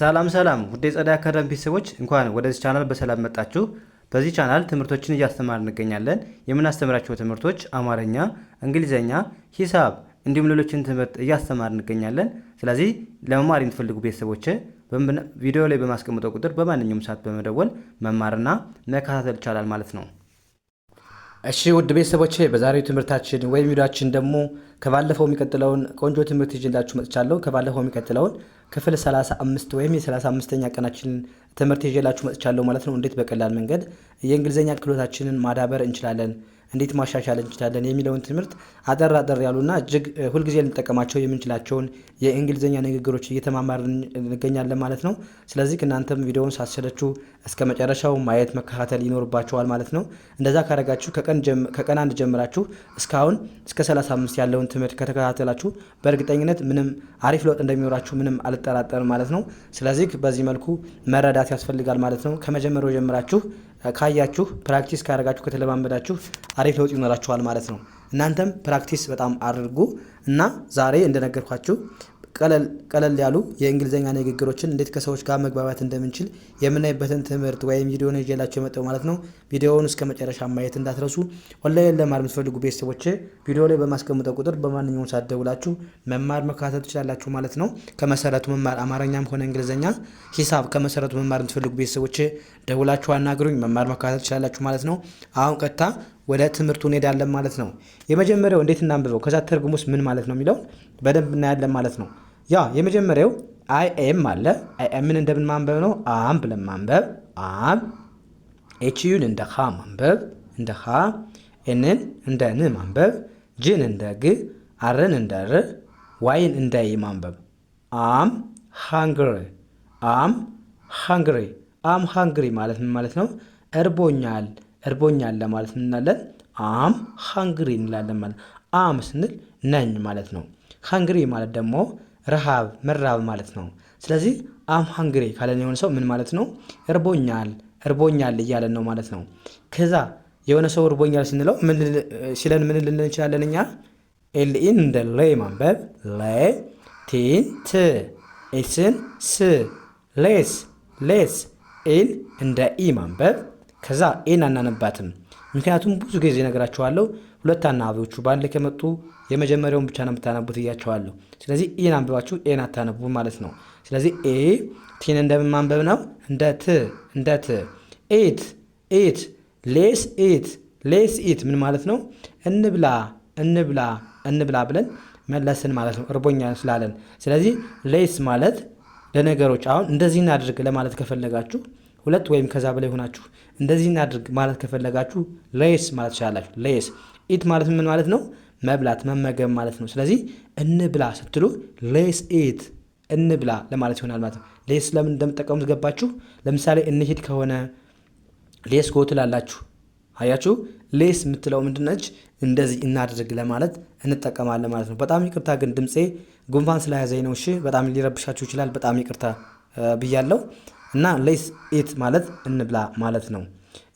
ሰላም ውድ የጸዳ አካዳሚ ቤተሰቦች እንኳን ወደዚህ ቻናል በሰላም መጣችሁ። በዚህ ቻናል ትምህርቶችን እያስተማርን እንገኛለን። የምናስተምራቸው ትምህርቶች አማርኛ፣ እንግሊዘኛ፣ ሂሳብ እንዲሁም ሌሎችን ትምህርት እያስተማርን እንገኛለን። ስለዚህ ለመማር የምትፈልጉ ቤተሰቦች ቪዲዮ ላይ በማስቀምጠው ቁጥር በማንኛውም ሰዓት በመደወል መማርና መከታተል ይቻላል ማለት ነው። እሺ ውድ ቤተሰቦቼ በዛሬው ትምህርታችን ወይም ቪዲዮአችን ደግሞ ከባለፈው የሚቀጥለውን ቆንጆ ትምህርት ይዤላችሁ መጥቻለሁ። ከባለፈው የሚቀጥለውን ክፍል 35 ወይም የ35ኛ ቀናችን ትምህርት ይዤላችሁ መጥቻለሁ ማለት ነው። እንዴት በቀላል መንገድ የእንግሊዘኛ ክህሎታችንን ማዳበር እንችላለን፣ እንዴት ማሻሻል እንችላለን የሚለውን ትምህርት አጠር ያሉና እጅግ ሁልጊዜ ልንጠቀማቸው የምንችላቸውን የእንግሊዘኛ ንግግሮች እየተማማርን እንገኛለን ማለት ነው። ስለዚህ እናንተም ቪዲዮውን ሳትሰለቹ እስከ መጨረሻው ማየት መከታተል ይኖርባችኋል ማለት ነው። እንደዛ ካደረጋችሁ ከቀን አንድ ጀምራችሁ እስካሁን እስከ 35 ያለውን ትምህርት ከተከታተላችሁ በእርግጠኝነት ምንም አሪፍ ለውጥ እንደሚኖራችሁ ምንም አልጠራጠርም ማለት ነው። ስለዚህ በዚህ መልኩ መረዳት ያስፈልጋል ማለት ነው። ከመጀመሪያው ጀምራችሁ ካያችሁ ፕራክቲስ ካደረጋችሁ ከተለማመዳችሁ አሪፍ ለውጥ ይኖራችኋል ማለት ነው። እናንተም ፕራክቲስ በጣም አድርጉ እና ዛሬ እንደነገርኳችሁ ቀለል ያሉ የእንግሊዘኛ ንግግሮችን እንዴት ከሰዎች ጋር መግባባት እንደምንችል የምናይበትን ትምህርት ወይም ቪዲዮ ነው ይዤላችሁ የመጣው ማለት ነው። ቪዲዮውን እስከ መጨረሻ ማየት እንዳትረሱ። ኦንላይን ለማር የምትፈልጉ ቤተሰቦች ቪዲዮ ላይ በማስቀምጠው ቁጥር በማንኛውም ሰዓት ደውላችሁ መማር መከታተል ትችላላችሁ ማለት ነው። ከመሰረቱ መማር አማርኛም ሆነ እንግሊዘኛ፣ ሂሳብ ከመሰረቱ መማር የምትፈልጉ ቤተሰቦች ደውላችሁ አናግሩኝ፣ መማር መከታተል ትችላላችሁ ማለት ነው። አሁን ቀጥታ ወደ ትምህርቱ እንሄዳለን ማለት ነው። የመጀመሪያው እንዴት እናንብበው ከዛ ትርጉሙስ ምን ማለት ነው የሚለው በደንብ እናያለን ማለት ነው። ያ የመጀመሪያው አይ ኤም አለ። አይ ኤምን እንደምን ማንበብ ነው? አም ብለን ማንበብ። አም ኤች ዩን እንደ ኻ ማንበብ፣ እንደ ኻ። ኤንን እንደ ን ማንበብ፣ ጅን እንደ ግ፣ አርን እንደ ር፣ ዋይን እንደ ይ ማንበብ። አም ሃንግሪ፣ አም ሃንግሪ። አም ሃንግሪ ማለት ምን ማለት ነው? እርቦኛል ለማለት እንላለን። አም ሃንግሪ እንላለን ማለት። አም ስንል ነኝ ማለት ነው። ሃንግሪ ማለት ደግሞ ረሃብ መራብ ማለት ነው። ስለዚህ አም ሃንግሪ ካለን የሆነ ሰው ምን ማለት ነው? እርቦኛል እያለን ነው ማለት ነው። ከዛ የሆነ ሰው እርቦኛል ስንለው ሲለን ምን ልንል እንችላለን እኛ? ኤልኢን እንደ ሌ ማንበብ፣ ሌ። ቲን ት፣ ኤስን ስ፣ ሌስ። ኤን እንደ ኢ ማንበብ። ከዛ ኤን አናነባትም፣ ምክንያቱም ብዙ ጊዜ ነገራችኋለሁ ሁለት አናባቢዎቹ በአንድ ላይ ከመጡ የመጀመሪያውን ብቻ ነው የምታነቡት እያቸዋለሁ። ስለዚህ ኤን አንብባችሁ ኤን አታነቡ ማለት ነው። ስለዚህ ኤ ቲን እንደምን ማንበብ ነው? እንደ ት። ኤት ሌስ ኢት ምን ማለት ነው? እንብላ ብለን መለስን ማለት ነው፣ እርቦኛ ስላለን። ስለዚህ ሌስ ማለት ለነገሮች አሁን እንደዚህ እናድርግ ለማለት ከፈለጋችሁ ሁለት ወይም ከዛ በላይ ሆናችሁ እንደዚህ እናድርግ ማለት ከፈለጋችሁ ሌስ ማለት ትችላላችሁ። ሌስ። ኢት ማለት ምን ማለት ነው? መብላት መመገብ ማለት ነው። ስለዚህ እንብላ ስትሉ ሌስ ኢት እንብላ ለማለት ይሆናል ማለት ነው። ሌስ ለምን እንደምትጠቀሙት ገባችሁ? ለምሳሌ እንሂድ ከሆነ ሌስ ጎ ትላላችሁ። አያችሁ? ሌስ የምትለው ምንድነች? እንደዚህ እናድርግ ለማለት እንጠቀማለን ማለት ነው። በጣም ይቅርታ ግን ድምፄ ጉንፋን ስለያዘኝ ነው። እሺ፣ በጣም ሊረብሻችሁ ይችላል። በጣም ይቅርታ ብያለሁ። እና ሌስ ኢት ማለት እንብላ ማለት ነው።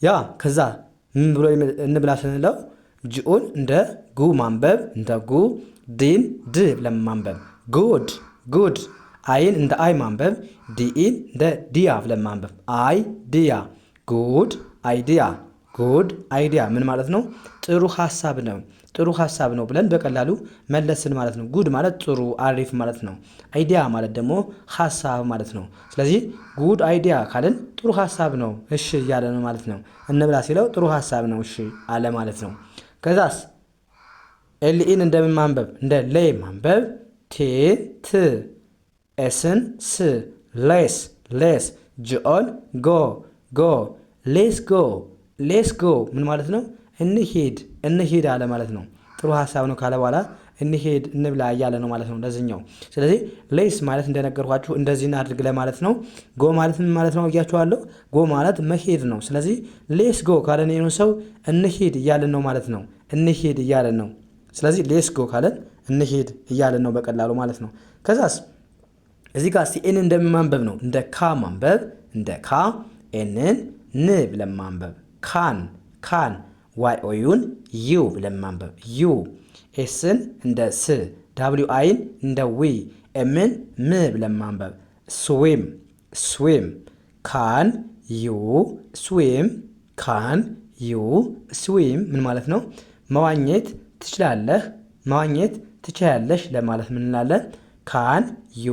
ያ ከዛ ምን ብሎ እንብላ ስንለው ጅኡን እንደ ጉ ማንበብ፣ እንደ ጉ። ዲን ድ ብለን ማንበብ፣ ጉድ። አይን እንደ አይ ማንበብ፣ ዲኢን እንደ ዲያ ብለን ማንበብ፣ አይ ዲያ። ጉድ አይዲያ ምን ማለት ነው? ጥሩ ሀሳብ ነው ብለን በቀላሉ መለስን ማለት ነው። ጉድ ማለት ጥሩ አሪፍ ማለት ነው። አይዲያ ማለት ደግሞ ሀሳብ ማለት ነው። ስለዚህ ጉድ አይዲያ ካለን ጥሩ ሀሳብ ነው እሺ እያለ ነው ማለት ነው። እንብላ ሲለው ጥሩ ሀሳብ ነው እሺ አለ ማለት ነው። ከዛስ ኤልኢን እንደምን ማንበብ? እንደ ሌ ማንበብ። ቴን ት፣ ኤስን ስ፣ ሌስ። ጅኦን ጎ። ሌስ ጎ ምን ማለት ነው? እንሂድ አለ ማለት ነው። ጥሩ ሀሳብ ነው ካለ በኋላ እንሂድ እንብላ እያለ ነው ማለት ነው ለዚህኛው። ስለዚህ ሌስ ማለት እንደነገርኳችሁ እንደዚህ እናድርግ ለማለት ነው። ጎ ማለት ምን ማለት ነው እያችኋለሁ? ጎ ማለት መሄድ ነው። ስለዚህ ሌስ ጎ ካለን የሆነ ሰው እንሂድ እያለን ነው ማለት ነው። እንሂድ እያለን ነው። ስለዚህ ሌስ ጎ ካለን እንሂድ እያለን ነው በቀላሉ ማለት ነው። ከዛስ እዚህ ጋር ኤን እንደማንበብ ነው። እንደ ካ ማንበብ፣ እንደ ካ። ኤንን ን ብለን ማንበብ፣ ካን። ዋይ ኦዩን ዩ ብለን ማንበብ፣ ዩ። ኤስን እንደ ስ፣ ዳብሊው አይን እንደ ዊ፣ ኤምን ም ብለን ማንበብ፣ ስዊም swim ካን ዩ swim ካን ዩ swim ምን ማለት ነው? መዋኘት ትችላለህ፣ መዋኘት ትችያለሽ ለማለት ምን እንላለን? ካን ዩ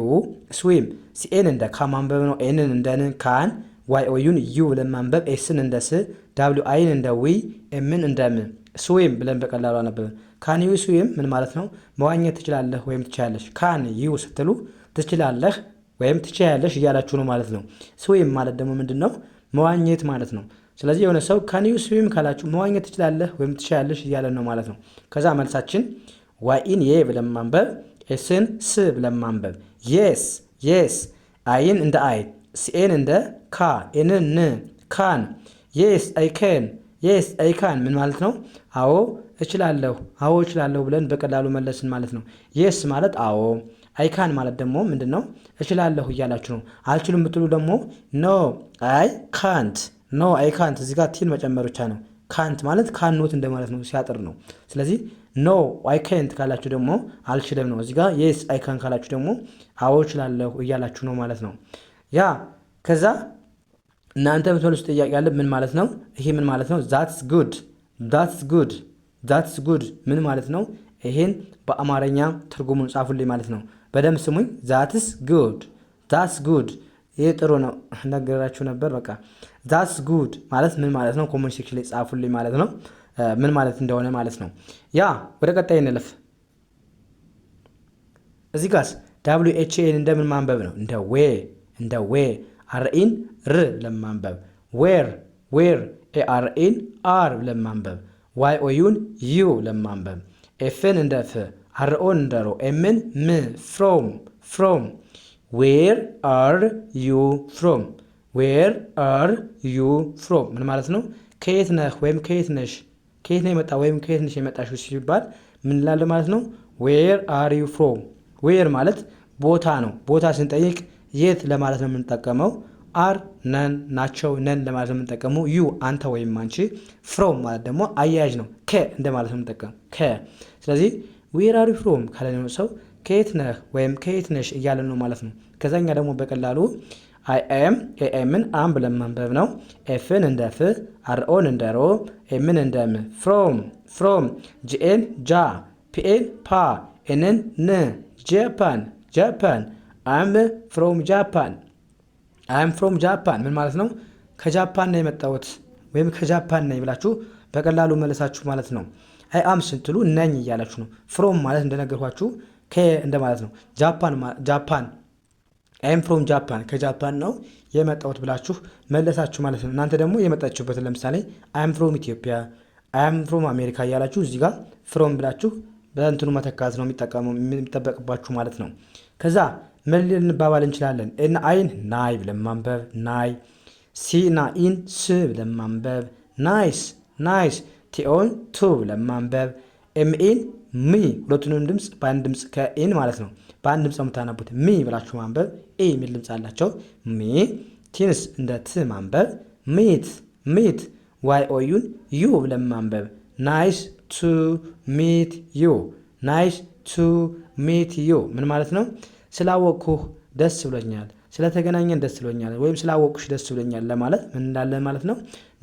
swim ሲኤን እንደ ካ ማንበብ ነው። ኤንን እንደ ን ካን ዋይ ኦዩን ዩ ብለን ማንበብ ኤስን እንደ ስ ዳብሊው አይን እንደ ዊ ኤምን እንደ ም ስዊም ብለን በቀላሉ አነበብን። ካን ዩ ስዊም ምን ማለት ነው? መዋኘት ትችላለህ ወይም ትችያለሽ። ካን ዩ ስትሉ ትችላለህ ወይም ትችያለሽ እያላችሁ ነው ማለት ነው። ስዊም ማለት ደግሞ ምንድን ነው? መዋኘት ማለት ነው። ስለዚህ የሆነ ሰው ካን ዩ ስዊም ካላችሁ መዋኘት ትችላለህ ወይም ትችያለሽ እያለን ነው ማለት ነው። ከዛ መልሳችን ዋይን የ ብለን ማንበብ፣ ኤስን ስ ብለን ማንበብ። የስ የስ አይን እንደ አይ ሲኤን እንደ ካ ኤንን ን ካን የስ አይ ካን የስ አይ ካን ምን ማለት ነው? አዎ እችላለሁ፣ አዎ እችላለሁ ብለን በቀላሉ መለስን ማለት ነው። የስ ማለት አዎ፣ አይካን ማለት ደግሞ ምንድነው? እችላለሁ እያላችሁ ነው። አልችሉም ብትሉ ደግሞ ኖ አይ ካንት፣ ኖ አይ ካንት እዚህ ጋር ቲን መጨመር ብቻ ነው። ካንት ማለት ካንኖት እንደማለት ነው፣ ሲያጥር ነው። ስለዚህ ኖ አይ ካንት ካላችሁ ደግሞ አልችልም ነው። እዚህ ጋር የስ አይ ካን ካላችሁ ደግሞ አዎ እችላለሁ እያላችሁ ነው ማለት ነው። ያ ከዛ እናንተ የምትመልሱት ጥያቄ አለ። ምን ማለት ነው? ይሄ ምን ማለት ነው? ዛትስ ጉድ፣ ዛትስ ጉድ፣ ዛትስ ጉድ ምን ማለት ነው? ይሄን በአማርኛ ትርጉሙን ጻፉልኝ ማለት ነው። በደንብ ስሙኝ። ዛትስ ጉድ፣ ዛትስ ጉድ ይሄ ጥሩ ነው፣ ነገራችሁ ነበር። በቃ ዛትስ ጉድ ማለት ምን ማለት ነው? ኮሜንት ሴክሽን ላይ ጻፉልኝ ማለት ነው፣ ምን ማለት እንደሆነ ማለት ነው። ያ ወደ ቀጣይ እንለፍ። እዚህ ጋርስ ዳብሊው ኤች ኤን እንደምን ማንበብ ነው? እንደ ዌ፣ እንደ ዌ አርኢን ር ለማንበብ ዌር ዌር ኤአርኢን አር ለማንበብ ዋይ ኦዩን ዩ ለማንበብ ኤፍን እንደ ፍ አርኦን እንደ ሮ ኤምን ም ፍሮም ፍሮም ዌር አር ዩ ፍሮም ዌር አር ዩ ፍሮም ምን ማለት ነው? ከየት ነህ ወይም ከየት ነሽ፣ ከየት ነው የመጣ ወይም ከየት ነሽ የመጣሽው ሲባል ምን ላለ ማለት ነው? ዌር አር ዩ ፍሮም። ዌር ማለት ቦታ ነው። ቦታ ስንጠይቅ የት ለማለት ነው የምንጠቀመው። አር ነን ናቸው፣ ነን ለማለት ነው የምንጠቀመው። ዩ አንተ ወይም አንቺ። ፍሮም ማለት ደግሞ አያያዥ ነው፣ ከ እንደማለት ነው የምንጠቀመው ከ። ስለዚህ ዌር አር ዩ ፍሮም ካለን ሰው ከየት ነህ ወይም ከየት ነሽ እያለን ነው ማለት ነው። ከዛኛ ደግሞ በቀላሉ አይ ኤም ኤምን አም ብለን ማንበብ ነው። ኤፍን እንደ ፍ አርኦን እንደ ሮ ኤምን እንደ ም ፍሮም ፍሮም ጂኤን ጃ ፒኤን ፓ ኤንን ን ጃፓን ጃፓን አም ፍሮም ጃፓን አም ፍሮም ጃፓን ምን ማለት ነው? ከጃፓን ነው የመጣሁት ወይም ከጃፓን ነኝ ብላችሁ በቀላሉ መለሳችሁ ማለት ነው። አይ አም ስትሉ ነኝ እያላችሁ ነው። ፍሮም ማለት እንደነገርኳችሁ ከ እንደማለት ነው። ጃፓን አም ፍሮም ጃፓን ከጃፓን ነው የመጣሁት ብላችሁ መለሳችሁ ማለት ነው። እናንተ ደግሞ የመጣችሁበትን ለምሳሌ አም ፍሮም ኢትዮጵያ፣ አም ፍሮም አሜሪካ እያላችሁ እዚህ ጋር ፍሮም ብላችሁ በእንትኑ መተካት ነው የሚጠበቅባችሁ ማለት ነው። ከዛ ምን ልንባባል እንችላለን? እና አይን ናይ ብለን ማንበብ ናይ፣ ሲ እና ኢን ስ ብለን ማንበብ ናይስ ናይስ፣ ቲኦን ቱ ብለን ማንበብ፣ ኤምኢን ሚ ሁለቱንም ድምፅ በአንድ ድምፅ ከኢን ማለት ነው በአንድ ድምፅ የምታነቡት ሚ ብላችሁ ማንበብ። ኤ የሚል ድምፅ አላቸው ሚ። ቲንስ እንደ ት ማንበብ ሚት ሚት፣ ዋይ ኦዩን ዩ ብለን ማንበብ ናይስ ቱ ሚት ዩ ናይስ ቱ ሚት ዩ ምን ማለት ነው? ስላወቅኩህ ደስ ብሎኛል፣ ስለተገናኘን ደስ ብሎኛል ወይም ስላወቅኩሽ ደስ ብሎኛል ለማለት ምን እንላለን ማለት ነው?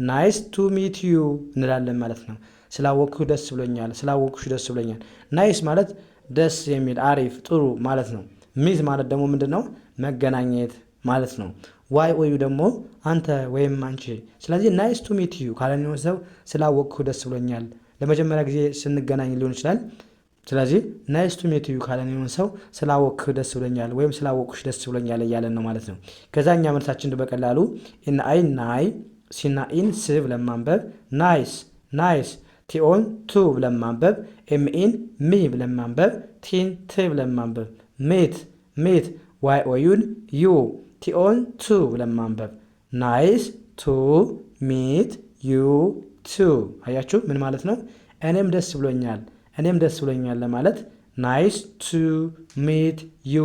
ናይስ ቱ ሚት ዩ እንላለን ማለት ነው። ስላወቅኩህ ደስ ብሎኛል፣ ስላወቅኩሽ ደስ ብሎኛል። ናይስ ማለት ደስ የሚል አሪፍ ጥሩ ማለት ነው። ሚት ማለት ደግሞ ምንድን ነው? መገናኘት ማለት ነው። ዋይ ኦዩ ደግሞ አንተ ወይም አንቺ። ስለዚህ ናይስ ቱ ሚት ዩ ካለን ሰው ስላወቅኩህ ደስ ብሎኛል፣ ለመጀመሪያ ጊዜ ስንገናኝ ሊሆን ይችላል። ስለዚህ ናይስ ቱ ሚት ዩ ካለን የሆነ ሰው ስላወቅህ ደስ ብሎኛል ወይም ስላወቅሽ ደስ ብሎኛል እያለን ነው ማለት ነው። ከዛኛ መልሳችን በቀላሉ ኢን አይ ናይ፣ ሲና ኢን ስ ብለን ማንበብ ናይስ ናይስ፣ ቲኦን ቱ ብለን ማንበብ፣ ኤምኢን ሚ ብለን ማንበብ፣ ቲን ት ብለን ማንበብ ሜት ሜት፣ ዋይ ኦዩን ዩ ቲኦን ቱ ብለን ማንበብ ናይስ ቱ ሚት ዩ ቱ። አያችሁ ምን ማለት ነው? እኔም ደስ ብሎኛል እኔም ደስ ብሎኛል ለማለት ናይስ ቱ ሚት ዩ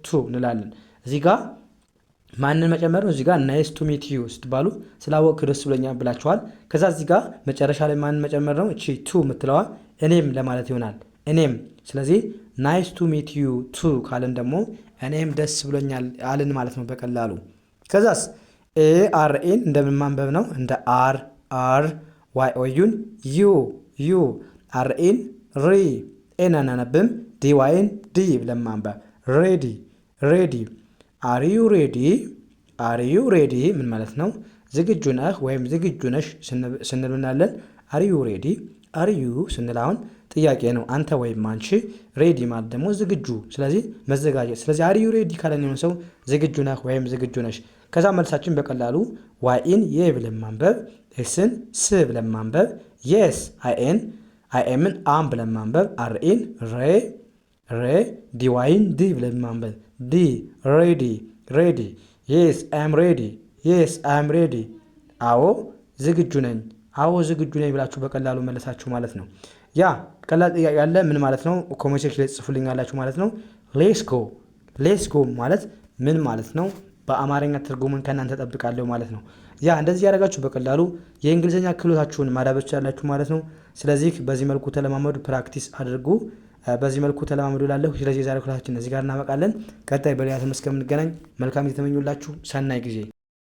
ቱ እንላለን። እዚህ ጋር ማንን መጨመር ነው? እዚህ ጋር ናይስ ቱ ሚት ዩ ስትባሉ ስላወቅህ ደስ ብሎኛል ብላችኋል። ከዛ እዚህ ጋር መጨረሻ ላይ ማንን መጨመር ነው? እቺ ቱ የምትለዋ እኔም ለማለት ይሆናል እኔም። ስለዚህ ናይስ ቱ ሚት ዩ ቱ ካልን ደግሞ እኔም ደስ ብሎኛል አልን ማለት ነው በቀላሉ። ከዛስ ኤአርኤን እንደምን ማንበብ ነው? እንደ አር አር፣ ዋይ ኦዩን ዩ ዩ፣ አርኤን ሪ፣ ኤን አናነብም፣ ዲ ዋይን ዲ ብለን ማንበብ ሬዲ ሬዲ። አርዩ ሬዲ አርዩ ሬዲ ምን ማለት ነው? ዝግጁ ነህ ወይም ዝግጁ ነሽ ስንል ምናለን? አርዩ ሬዲ አርዩ ስንል አሁን ጥያቄ ነው። አንተ ወይም አንቺ፣ ሬዲ ማለት ደግሞ ዝግጁ፣ ስለዚህ መዘጋጀት። ስለዚህ አርዩ ሬዲ ካለን የሆነ ሰው ዝግጁ ነህ ወይም ዝግጁ ነሽ። ከዛ መልሳችን በቀላሉ ዋይን የ ብለን ማንበብ፣ ኤስን ስ ብለን ማንበብ፣ የስ አይኤን አይኤምን አም ብለን ማንበብ፣ አርኤን ሬ ሬ፣ ዲዋይን ዲ ብለን ማንበብ፣ ዲ ሬዲ ሬዲ። የስ አም ሬዲ የስ አም ሬዲ። አዎ ዝግጁ ነኝ አዎ ዝግጁ ነኝ ብላችሁ በቀላሉ መለሳችሁ ማለት ነው። ያ ቀላል ጥያቄ ያለ ምን ማለት ነው? ኮሜንት ሴክሽን ላይ ጽፉልኛላችሁ ማለት ነው። ሌትስ ጎ ማለት ምን ማለት ነው? በአማርኛ ትርጉሙን ከእናንተ ጠብቃለሁ ማለት ነው። ያ እንደዚህ ያደረጋችሁ በቀላሉ የእንግሊዝኛ ክህሎታችሁን ማዳበር ትችላላችሁ ማለት ነው። ስለዚህ በዚህ መልኩ ተለማመዱ፣ ፕራክቲስ አድርጉ። በዚህ መልኩ ተለማመዱ ላለሁ። ስለዚህ የዛሬው ክላሳችን እዚህ ጋር እናበቃለን። ቀጣይ በሌላ ትምህርት እስከምንገናኝ መልካም ጊዜ ተመኙላችሁ። ሰናይ ጊዜ